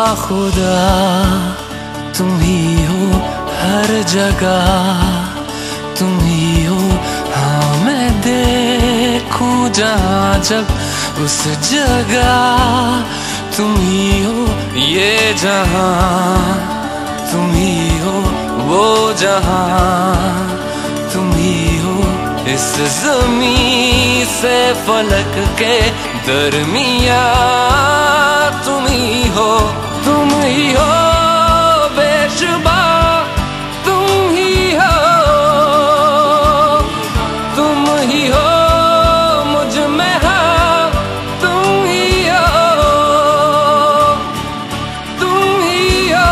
बाखुदा तुम ही हो हर जगह, तुम ही हो। हाँ मैं देखूं जहाँ जब उस जगह तुम ही हो। ये जहाँ तुम ही हो, वो जहाँ तुम ही हो। इस ज़मीं से फलक के दरमिया तुम ही हो, तुम ही हो बेशुबा, तुम ही हो, तुम ही हो मुझ में हाँ, तुम ही हो, तुम ही हो।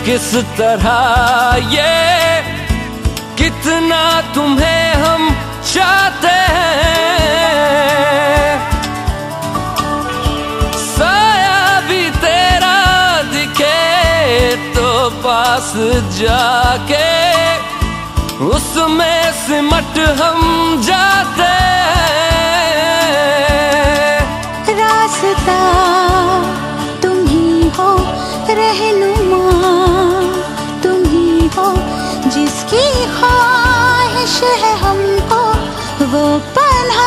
किस तरह ये कितना तुम्हें हम चाहते हैं। साया भी तेरा दिखे तो पास जाके उसमें सिमट हम जाते हैं। रास्ता तुम ही हो, रहनुमा तुम ही हो, जिसकी ख्वाहिश है हमको वो पनाह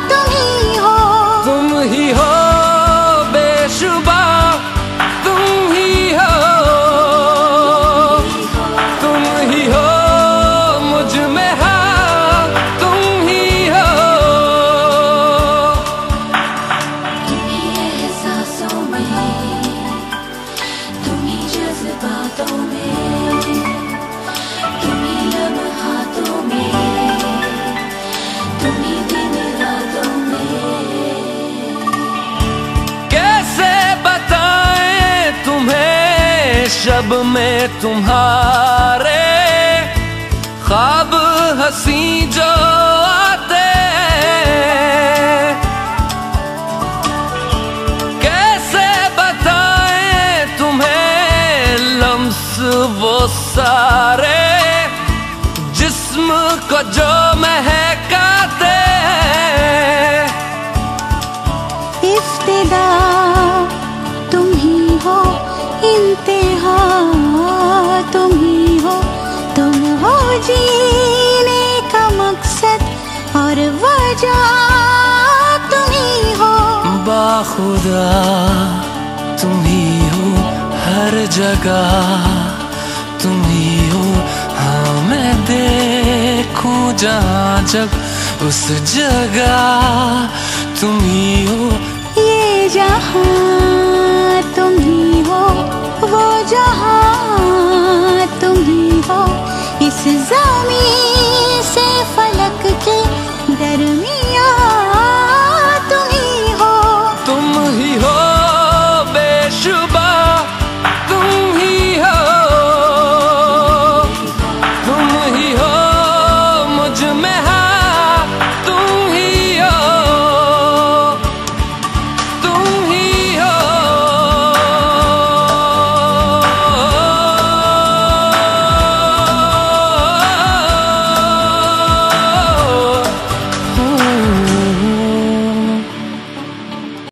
तुम ही हो। तुम ही हो बेशुबा, तुम ही हो, तुम ही हो मुझ में हाँ, तुम ही हो। तुम्हीं एहसासों में, तुम्हीं जज्बातों में, तुम्हीं लम्हातों में, तुम्हीं दिन रातों में। कैसे बताएं तुम्हें शब में तुम्हारे ख्वाब हंसी जो आते हैं। कैसे बताएं तुम्हें लम्स वो सारे जिस्म को जो महकाते हैं। इफ्तिदा तुम ही हो, इंतहा तुम ही हो, तुम हो जीने का मकसद और वजह तुम ही हो। बाखुदा तुम ही हो हर जगह, तुम ही हो। हाँ मैं देखूं जहाँ जब उस जगह